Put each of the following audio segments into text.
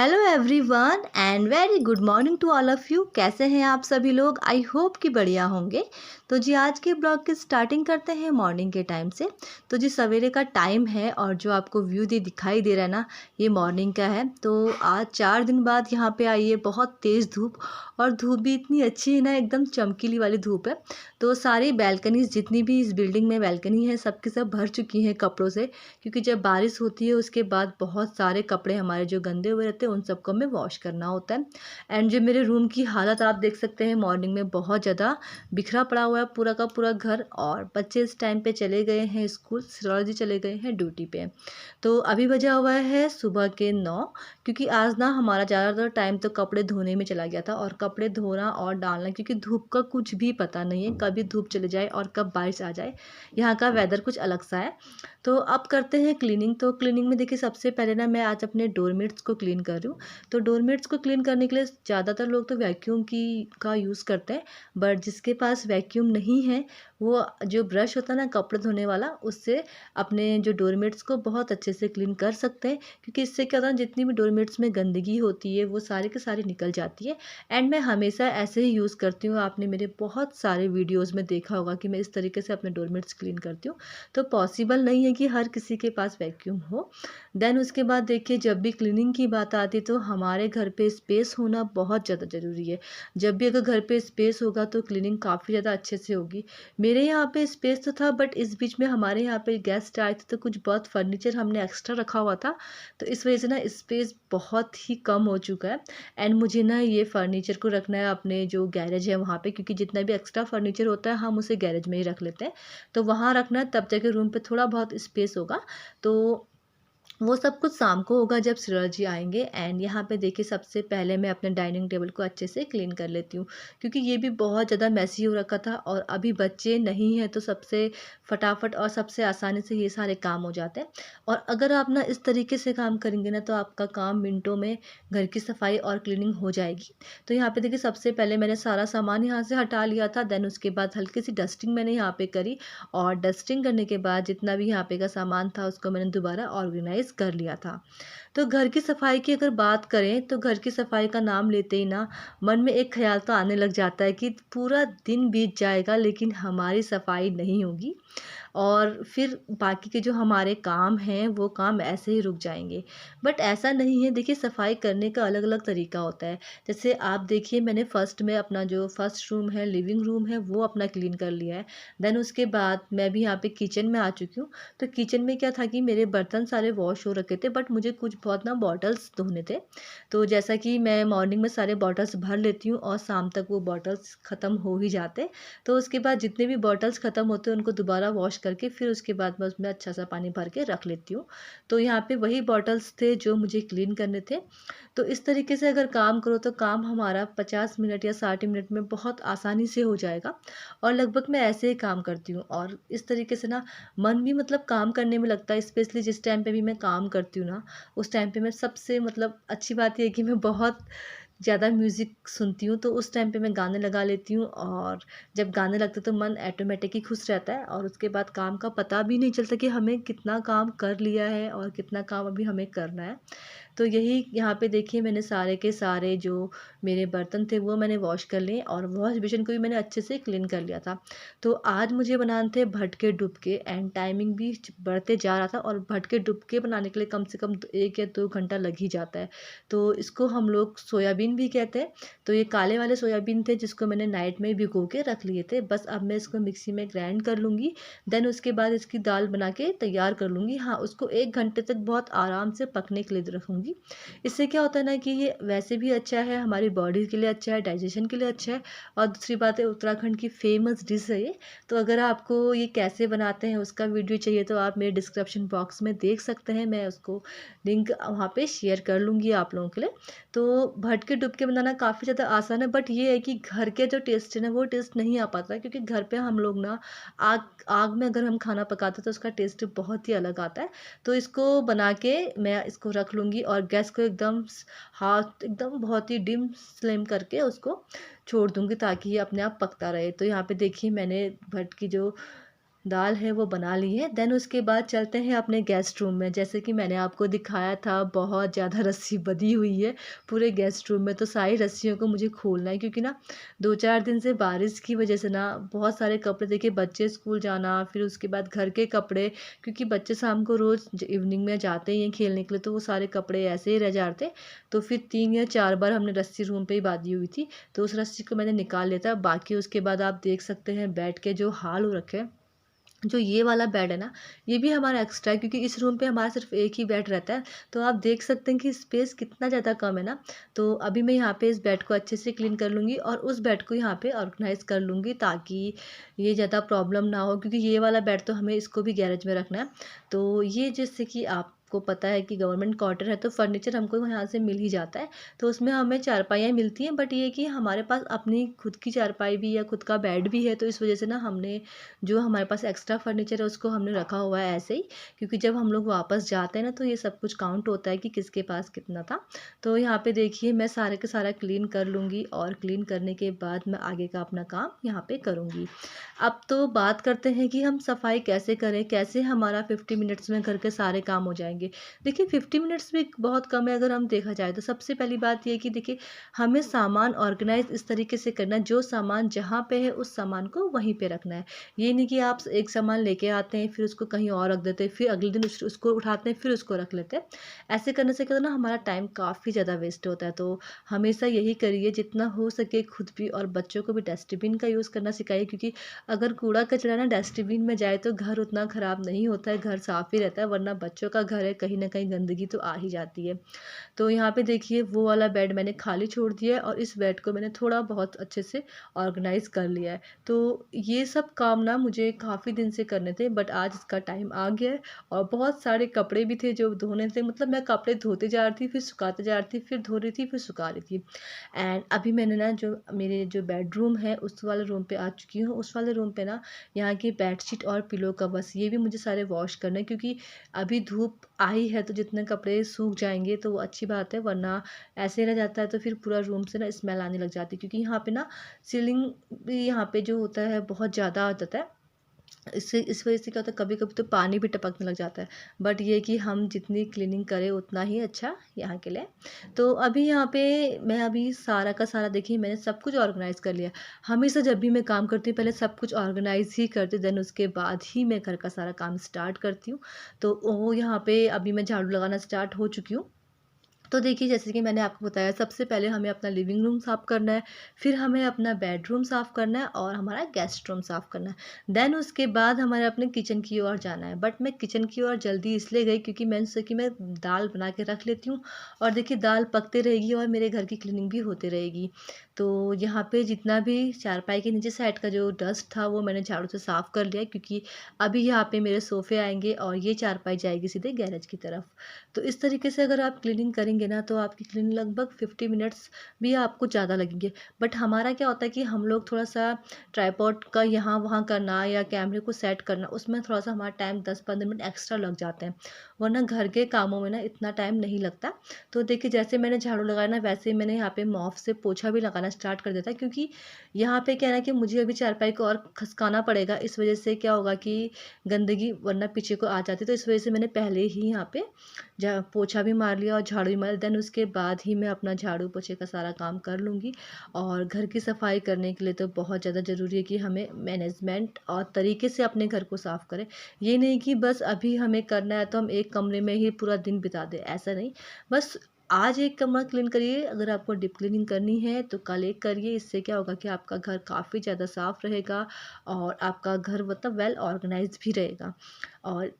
Hello everyone and very good morning to all of you. कैसे हैं आप सभी लोग? आई होप कि बढ़िया होंगे। तो जी आज के ब्लॉग की स्टार्टिंग करते हैं मॉर्निंग के टाइम से। तो जी सवेरे का टाइम है और जो आपको व्यू दिखाई दे रहा है ना, ये मॉर्निंग का है। तो आज 4 दिन बाद यहाँ पे आई है बहुत तेज़ धूप, और धूप भी इतनी अच्छी है ना, एकदम चमकीली वाली धूप है। तो सारी बैल्कनीज जितनी भी इस बिल्डिंग में बैल्कनी है सबकी सब भर चुकी हैं कपड़ों से, क्योंकि जब बारिश होती है उसके बाद बहुत सारे कपड़े हमारे जो गंदे हुए रहते हैं उन सबको हमें वॉश करना होता है। एंड जो मेरे रूम की हालत आप देख सकते हैं, मॉर्निंग में बहुत ज़्यादा बिखरा पड़ा हुआ है पूरा का पूरा घर। और बच्चे इस टाइम पे चले गए हैं स्कूल, सिरोलॉजी चले गए हैं ड्यूटी पे। तो अभी बजा हुआ है सुबह के 9, क्योंकि आज ना हमारा ज़्यादातर टाइम तो कपड़े धोने में चला गया था। और कपड़े धोना और डालना, क्योंकि धूप का कुछ भी पता नहीं है, कभी धूप चले जाए और कब बारिश आ जाए। यहाँ का वेदर कुछ अलग सा है। तो अब करते हैं क्लीनिंग। तो क्लीनिंग में देखिए सबसे पहले ना मैं आज अपने डोरमेट्स को क्लीन कर रही हूँ। तो डोरमेट्स को क्लीन करने के लिए ज़्यादातर लोग तो वैक्यूम की का यूज़ करते हैं, बट जिसके पास वैक्यूम नहीं है वो जो ब्रश होता है ना कपड़े धोने वाला, उससे अपने जो डोरमेट्स को बहुत अच्छे से क्लीन कर सकते हैं। क्योंकि इससे क्या होता है, जितनी भी डोरमेट्स में गंदगी होती है वो सारी की सारी निकल जाती है। एंड मैं हमेशा ऐसे ही यूज़ करती हूँ। आपने मेरे बहुत सारे वीडियोज़ में देखा होगा कि मैं इस तरीके से अपने डोरमेट्स क्लीन करती हूँ। तो पॉसिबल नहीं है कि हर किसी के पास वैक्यूम हो। देन उसके बाद देखिए, जब भी क्लीनिंग की बात आती है तो हमारे घर पे स्पेस होना बहुत ज़्यादा ज़रूरी है। जब भी अगर घर पे स्पेस होगा तो क्लीनिंग काफ़ी ज़्यादा अच्छे से होगी। मेरे यहाँ पे स्पेस तो था, बट इस बीच में हमारे यहाँ पे गेस्ट आए थे तो कुछ बहुत फर्नीचर हमने एक्स्ट्रा रखा हुआ था। तो इस वजह से ना स्पेस बहुत ही कम हो चुका है। एंड मुझे ना ये फर्नीचर को रखना है अपने जो गैरेज है वहाँ पे, क्योंकि जितना भी एक्स्ट्रा फर्नीचर होता है हम उसे गैरेज में ही रख लेते हैं। तो वहाँ रखना है, तब जाके रूम पे थोड़ा बहुत स्पेस होगा। तो वो सब कुछ शाम को होगा जब सूरज जी आएंगे। एंड यहाँ पे देखिए सबसे पहले मैं अपने डाइनिंग टेबल को अच्छे से क्लीन कर लेती हूँ, क्योंकि ये भी बहुत ज़्यादा मैसी हो रखा था। और अभी बच्चे नहीं हैं तो सबसे फटाफट और सबसे आसानी से ये सारे काम हो जाते हैं। और अगर आप ना इस तरीके से काम करेंगे ना तो आपका काम मिनटों में घर की सफाई और क्लीनिंग हो जाएगी। तो यहाँ पे देखिए सबसे पहले मैंने सारा सामान यहाँ से हटा लिया था। देन उसके बाद हल्की सी डस्टिंग मैंने यहाँ पे करी। और डस्टिंग करने के बाद जितना भी यहाँ पे का सामान था उसको मैंने दोबारा ऑर्गेनाइज कर लिया था। तो घर की सफाई की अगर बात करें तो घर की सफाई का नाम लेते ही ना मन में एक ख्याल तो आने लग जाता है कि पूरा दिन बीत जाएगा लेकिन हमारी सफाई नहीं होगी, और फिर बाकी के जो हमारे काम हैं वो काम ऐसे ही रुक जाएंगे। बट ऐसा नहीं है। देखिए सफाई करने का अलग अलग तरीका होता है। जैसे आप देखिए, मैंने फर्स्ट में अपना जो फर्स्ट रूम है, लिविंग रूम है, वो अपना क्लीन कर लिया है। देन उसके बाद मैं भी यहाँ पे किचन में आ चुकी हूँ। तो किचन में क्या था कि मेरे बर्तन सारे वॉश हो रखे थे, बट मुझे कुछ बहुत ना बॉटल्स धोने थे। तो जैसा कि मैं मॉर्निंग में सारे बॉटल्स भर लेती हूँ और शाम तक वो बॉटल्स ख़त्म हो ही जाते। तो उसके बाद जितने भी बॉटल्स ख़त्म होते हैं उनको दोबारा वॉश करके फिर उसके बाद मैं उसमें अच्छा सा पानी भर के रख लेती हूँ। तो यहाँ पे वही बॉटल्स थे जो मुझे क्लीन करने थे। तो इस तरीके से अगर काम करो तो काम हमारा 50 मिनट या 60 मिनट में बहुत आसानी से हो जाएगा। और लगभग मैं ऐसे ही काम करती हूँ। और इस तरीके से ना मन भी मतलब काम करने में लगता है। स्पेशली जिस टाइम पे भी मैं काम करती हूँ ना, उस टाइम पे मैं सबसे मतलब अच्छी बात ये है कि मैं बहुत ज़्यादा म्यूज़िक सुनती हूँ। तो उस टाइम पे मैं गाने लगा लेती हूँ, और जब गाने लगते तो मन ऑटोमेटिक ही खुश रहता है। और उसके बाद काम का पता भी नहीं चलता कि हमें कितना काम कर लिया है और कितना काम अभी हमें करना है। तो यही यहाँ पे देखिए, मैंने सारे के सारे जो मेरे बर्तन थे वो मैंने वॉश कर लिए, और वॉश बेसिन को भी मैंने अच्छे से क्लीन कर लिया था। तो आज मुझे बनाने थे भटके डुबके, एंड टाइमिंग भी बढ़ते जा रहा था। और भटके डुबके बनाने के लिए कम से कम 1 या 2 घंटा लग ही जाता है। तो इसको हम लोग सोयाबीन भी कहते हैं। तो ये काले वाले सोयाबीन थे जिसको मैंने नाइट में भिगो के रख लिए थे। बस अब मैं इसको मिक्सी में ग्राइंड कर लूँगी। देन उसके बाद इसकी दाल बना के तैयार कर लूँगी। हाँ, उसको 1 घंटे तक बहुत आराम से पकने के लिए रखूँगी। इससे क्या होता है ना कि ये वैसे भी अच्छा है, हमारी बॉडी के लिए अच्छा है, डाइजेशन के लिए अच्छा है। और दूसरी बात है, उत्तराखंड की फेमस डिश है ये। तो अगर आपको ये कैसे बनाते हैं उसका वीडियो चाहिए तो आप मेरे डिस्क्रिप्शन बॉक्स में देख सकते हैं। मैं उसको लिंक वहाँ पे शेयर कर लूँगी आप लोगों के लिए। तो भटके डुबके बनाना काफ़ी ज़्यादा आसान है, बट ये है कि घर के जो टेस्ट है ना वो टेस्ट नहीं आ पाता, क्योंकि घर पे हम लोग ना आग आग में अगर हम खाना पकाते हैं तो उसका टेस्ट बहुत ही अलग आता है। तो इसको बना के मैं इसको रख लूँगी, और गैस को एकदम हाथ एकदम बहुत ही डिम फ्लेम करके उसको छोड़ दूँगी ताकि ये अपने आप पकता रहे। तो यहाँ पे देखिए मैंने भट की जो दाल है वो बना ली है। देन उसके बाद चलते हैं अपने गेस्ट रूम में। जैसे कि मैंने आपको दिखाया था, बहुत ज़्यादा रस्सी बंधी हुई है पूरे गेस्ट रूम में, तो सारी रस्सियों को मुझे खोलना है क्योंकि ना 2-4 दिन से बारिश की वजह से ना बहुत सारे कपड़े, देखिए बच्चे स्कूल जाना, फिर उसके बाद घर के कपड़े, क्योंकि बच्चे शाम को रोज़ इवनिंग में जाते ही हैं खेलने के लिए, तो वो सारे कपड़े ऐसे ही रह जाते। तो फिर 3 या 4 बार हमने रस्सी रूम पे ही बाँधी हुई थी, तो उस रस्सी को मैंने निकाल लिया था। बाकी उसके बाद आप देख सकते हैं बेड के जो हाल हो रखे हैं। जो ये वाला बेड है ना, ये भी हमारा एक्स्ट्रा है क्योंकि इस रूम पे हमारा सिर्फ एक ही बेड रहता है। तो आप देख सकते हैं कि स्पेस कितना ज़्यादा कम है ना। तो अभी मैं यहाँ पे इस बेड को अच्छे से क्लीन कर लूँगी और उस बेड को यहाँ पे ऑर्गेनाइज़ कर लूँगी, ताकि ये ज़्यादा प्रॉब्लम ना हो, क्योंकि ये वाला बेड तो हमें इसको भी गैरेज में रखना है। तो ये जैसे कि आपको पता है कि गवर्नमेंट क्वार्टर है, तो फर्नीचर हमको यहाँ से मिल ही जाता है। तो उसमें हमें चारपाइयाँ मिलती हैं, बट ये कि हमारे पास अपनी खुद की चारपाई भी या खुद का बेड भी है, तो इस वजह से ना हमने जो हमारे पास एक्स्ट्रा फर्नीचर है उसको हमने रखा हुआ है ऐसे ही, क्योंकि जब हम लोग वापस जाते हैं ना तो ये सब कुछ काउंट होता है कि किसके पास कितना था। तो यहाँ पे देखिए मैं सारे के सारा क्लीन कर लूँगी और क्लीन करने के बाद मैं आगे का अपना काम यहाँ पे करूँगी। अब तो बात करते हैं कि हम सफाई कैसे करें, कैसे हमारा 50 मिनट्स में घर के सारे काम हो जाएंगे। देखिए 50 मिनट्स भी बहुत कम है अगर हम देखा जाए तो। सबसे पहली बात ये कि देखिए हमें सामान ऑर्गेनाइज इस तरीके से करना है, जो सामान जहाँ पे है उस सामान को वहीं पे रखना है। ये नहीं कि आप एक सामान लेके आते हैं फिर उसको कहीं और रख देते हैं, फिर अगले दिन उसको उठाते हैं फिर उसको रख लेते हैं। ऐसे करने से क्या होता है ना, हमारा टाइम काफ़ी ज़्यादा वेस्ट होता है। तो हमेशा यही करिए, जितना हो सके खुद भी और बच्चों को भी डस्टबिन का यूज़ करना सिखाइए, क्योंकि अगर कूड़ा कचरा ना डस्टबिन में जाए तो घर उतना ख़राब नहीं होता है, घर साफ़ ही रहता है। वरना बच्चों का घर है, कहीं ना कहीं गंदगी तो आ ही जाती है। तो यहाँ पे देखिए वो वाला बेड मैंने खाली छोड़ दिया है और इस बेड को मैंने थोड़ा बहुत अच्छे से ऑर्गेनाइज़ कर लिया है। तो ये सब काम ना मुझे काफ़ी दिन से करने थे, बट आज इसका टाइम आ गया है। और बहुत सारे कपड़े भी थे जो धोने थे, मतलब मैं कपड़े धोते जा रही थी फिर सुखाते जा रही थी, फिर धो रही थी फिर सुखा रही थी। एंड अभी मैंने ना जो मेरे जो बेडरूम है उस वाले रूम पे आ चुकी हूँ। उस वाले रूम पे ना यहाँ की बेडशीट और पिलो कवर्स ये भी मुझे सारे वॉश करने हैं, क्योंकि अभी धूप आई है तो जितने कपड़े सूख जाएंगे तो वो अच्छी बात है, वरना ऐसे रह जाता है तो फिर पूरा रूम से ना स्मेल आने लग जाती है। क्योंकि यहाँ पे ना सीलिंग भी यहाँ पे जो होता है बहुत ज़्यादा आ जाता है। इससे इस वजह से क्या होता है, कभी कभी तो पानी भी टपकने लग जाता है। बट ये कि हम जितनी क्लीनिंग करें उतना ही अच्छा यहाँ के लिए। तो अभी यहाँ पे मैं अभी सारा का सारा देखिए मैंने सब कुछ ऑर्गेनाइज़ कर लिया। हमेशा जब भी मैं काम करती हूँ पहले सब कुछ ऑर्गेनाइज़ ही करती हूँ, देन उसके बाद ही मैं घर का सारा काम स्टार्ट करती हूँ। तो वो यहाँ पे अभी मैं झाड़ू लगाना स्टार्ट हो चुकी हूँ। तो देखिए जैसे कि मैंने आपको बताया, सबसे पहले हमें अपना लिविंग रूम साफ़ करना है, फिर हमें अपना बेडरूम साफ़ करना है और हमारा गेस्ट रूम साफ़ करना है। देन उसके बाद हमारे अपने किचन की ओर जाना है। बट मैं किचन की ओर जल्दी इसलिए गई क्योंकि मैंने सोचा कि मैं दाल बना के रख लेती हूँ और देखिए दाल पकते रहेगी और मेरे घर की क्लीनिंग भी होती रहेगी। तो यहाँ पे जितना भी चारपाई के नीचे साइड का जो डस्ट था वो मैंने झाड़ू से साफ़ कर लिया, क्योंकि अभी यहाँ पे मेरे सोफ़े आएंगे और ये चारपाई जाएगी सीधे गैरेज की तरफ। तो इस तरीके से अगर आप क्लीनिंग करेंगे ना तो आपकी क्लीनिंग लगभग 50 मिनट्स भी आपको ज़्यादा लगेंगे। बट हमारा क्या होता है कि हम लोग थोड़ा सा ट्राइपॉड का यहाँ वहाँ करना या कैमरे को सेट करना, उसमें थोड़ा सा हमारा टाइम 10-15 मिनट एक्स्ट्रा लग जाते हैं। वरना घर के कामों में ना इतना टाइम नहीं लगता। तो देखिए जैसे मैंने झाड़ू लगाया ना वैसे ही मैंने यहाँ पे मॉप से पोछा भी लगाना स्टार्ट कर देता है, क्योंकि यहाँ पे क्या है ना कि मुझे अभी चारपाई को और खसकाना पड़ेगा। इस वजह से क्या होगा कि गंदगी वरना पीछे को आ जाती है। तो इस वजह से मैंने पहले ही यहाँ पे पोछा भी मार लिया और झाड़ू भी मार लिया। देन उसके बाद ही मैं अपना झाड़ू पोछे का सारा काम कर लूँगी। और घर की सफाई करने के लिए तो बहुत ज़्यादा ज़रूरी है कि हमें मैनेजमेंट और तरीके से अपने घर को साफ़ करें। ये नहीं कि बस अभी हमें करना है तो हम एक कमरे में ही पूरा दिन बिता दें, ऐसा नहीं। बस आज एक कमरा क्लीन करिए, अगर आपको डीप क्लीनिंग करनी है तो कल एक करिए। इससे क्या होगा कि आपका घर काफ़ी ज़्यादा साफ़ रहेगा और आपका घर मतलब वेल ऑर्गेनाइज भी रहेगा और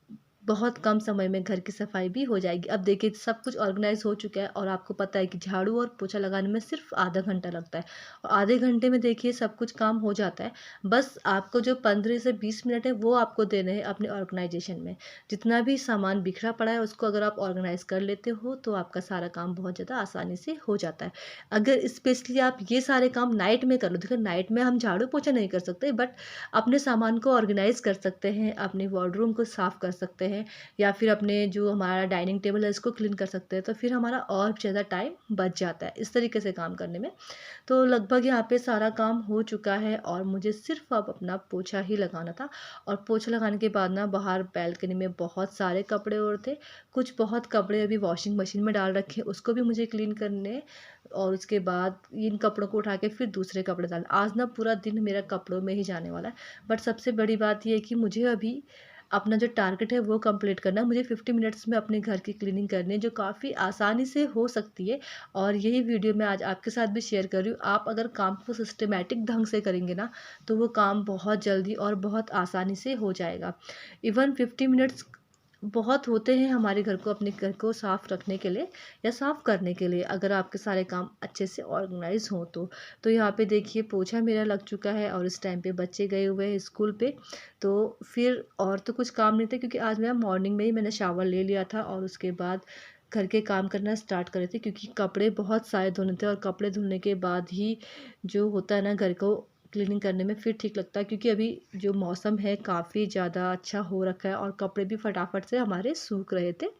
बहुत कम समय में घर की सफाई भी हो जाएगी। अब देखिए सब कुछ ऑर्गेनाइज हो चुका है और आपको पता है कि झाड़ू और पोछा लगाने में सिर्फ आधा घंटा लगता है और आधे घंटे में देखिए सब कुछ काम हो जाता है। बस आपको जो 15 से 20 मिनट है वो आपको देने हैं अपने ऑर्गेनाइजेशन में। जितना भी सामान बिखरा पड़ा है उसको अगर आप ऑर्गेनाइज कर लेते हो तो आपका सारा काम बहुत ज़्यादा आसानी से हो जाता है। अगर स्पेशली आप ये सारे काम नाइट में कर लो, देखो नाइट में हम झाड़ू पोछा नहीं कर सकते, बट अपने सामान को ऑर्गेनाइज कर सकते हैं, अपने वार्डरूम को साफ़ कर सकते हैं या फिर अपने जो हमारा डाइनिंग टेबल है इसको क्लीन कर सकते हैं, तो फिर हमारा और ज़्यादा टाइम बच जाता है इस तरीके से काम करने में। तो लगभग यहाँ पे सारा काम हो चुका है और मुझे सिर्फ अब अपना पोछा ही लगाना था। और पोछा लगाने के बाद ना बाहर बैल्कनी में बहुत सारे कपड़े और थे। कुछ बहुत कपड़े अभी वॉशिंग मशीन में डाल रखे, उसको भी मुझे क्लीन करने और उसके बाद इन कपड़ों को उठा के फिर दूसरे कपड़े डालने। आज ना पूरा दिन मेरा कपड़ों में ही जाने वाला है। बट सबसे बड़ी बात ये है कि मुझे अभी अपना जो टारगेट है वो कंप्लीट करना है। मुझे 50 मिनट्स में अपने घर की क्लीनिंग करनी है, जो काफ़ी आसानी से हो सकती है। और यही वीडियो मैं आज आपके साथ भी शेयर कर रही हूँ। आप अगर काम को सिस्टमैटिक ढंग से करेंगे ना, तो वो काम बहुत जल्दी और बहुत आसानी से हो जाएगा। इवन 50 मिनट्स बहुत होते हैं हमारे घर को, अपने घर को साफ़ रखने के लिए या साफ़ करने के लिए, अगर आपके सारे काम अच्छे से ऑर्गेनाइज हों तो यहाँ पे देखिए पोछा मेरा लग चुका है और इस टाइम पे बच्चे गए हुए हैं स्कूल पे। तो फिर और तो कुछ काम नहीं था, क्योंकि आज मेरा मॉर्निंग में ही मैंने शावर ले लिया था और उसके बाद घर के काम करना स्टार्ट करे थे, क्योंकि कपड़े बहुत सारे धोने थे और कपड़े धुलने के बाद ही जो होता है ना घर को क्लीनिंग करने में फिर ठीक लगता है, क्योंकि अभी जो मौसम है काफ़ी ज़्यादा अच्छा हो रखा है और कपड़े भी फटाफट से हमारे सूख रहे थे।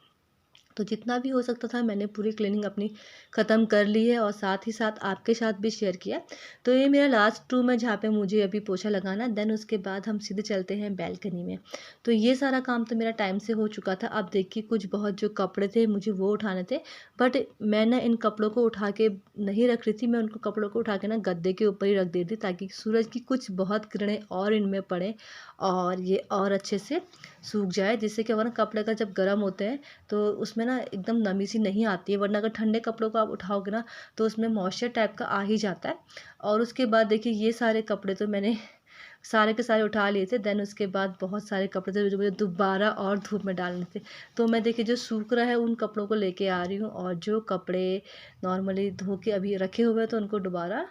तो जितना भी हो सकता था मैंने पूरी क्लीनिंग अपनी ख़त्म कर ली है और साथ ही साथ आपके साथ भी शेयर किया। तो ये मेरा लास्ट रूम है जहाँ पे मुझे अभी पोछा लगाना है। देन उसके बाद हम सीधे चलते हैं बैल्कनी में। तो ये सारा काम तो मेरा टाइम से हो चुका था। अब देखिए कुछ बहुत जो कपड़े थे मुझे वो उठाने थे, बट मैं ना इन कपड़ों को उठा के नहीं रख रही थी। मैं उनको कपड़ों को उठा के ना गद्दे के ऊपर ही रख देती, ताकि सूरज की कुछ बहुत किरणें और इनमें पड़े और ये और अच्छे से सूख जाए, जिससे क्या होगा ना, कपड़े का जब गर्म होते हैं तो उसमें ना एकदम नमी सी नहीं आती है। वरना अगर ठंडे कपड़ों को आप उठाओगे ना तो उसमें मॉइस्चर टाइप का आ ही जाता है। और उसके बाद देखिए ये सारे कपड़े तो मैंने सारे के सारे उठा लिए थे। देन उसके बाद बहुत सारे कपड़े थे जो मुझे दोबारा और धूप में डालने थे। तो मैं देखिए जो सूख रहा है उन कपड़ों को लेके आ रही हूँ, और जो कपड़े नॉर्मली धो के अभी रखे हुए हैं तो उनको दोबारा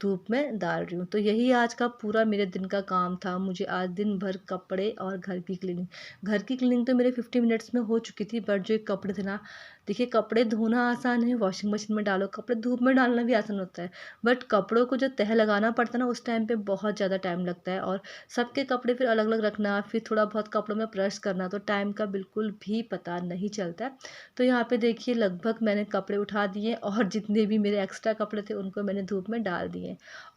धूप में डाल रही हूँ। तो यही आज का पूरा मेरे दिन का काम था। मुझे आज दिन भर कपड़े और घर की क्लीनिंग तो मेरे 50 मिनट्स में हो चुकी थी। बट जो ये कपड़े थे ना, देखिए कपड़े धोना आसान है, वॉशिंग मशीन में डालो, कपड़े धूप में डालना भी आसान होता है। बट कपड़ों को जो तह लगाना पड़ता है ना, उस टाइम पे बहुत ज़्यादा टाइम लगता है। और सबके कपड़े फिर अलग अलग रखना, फिर थोड़ा बहुत कपड़ों में प्रेस करना, तो टाइम का बिल्कुल भी पता नहीं चलता है। तो यहाँ पे देखिए लगभग मैंने कपड़े उठा दिए और जितने भी मेरे एक्स्ट्रा कपड़े थे उनको मैंने धूप में डाल दिए।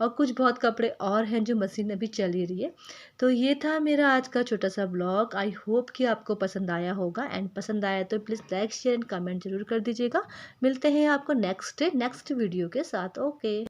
और कुछ बहुत कपड़े और हैं जो मशीन अभी चल ही रही है। तो ये था मेरा आज का छोटा सा ब्लॉग। आई होप कि आपको पसंद आया होगा, एंड पसंद आया तो please like share and comment जरूर कर दीजिएगा। मिलते हैं आपको नेक्स्ट वीडियो के साथ। ओके।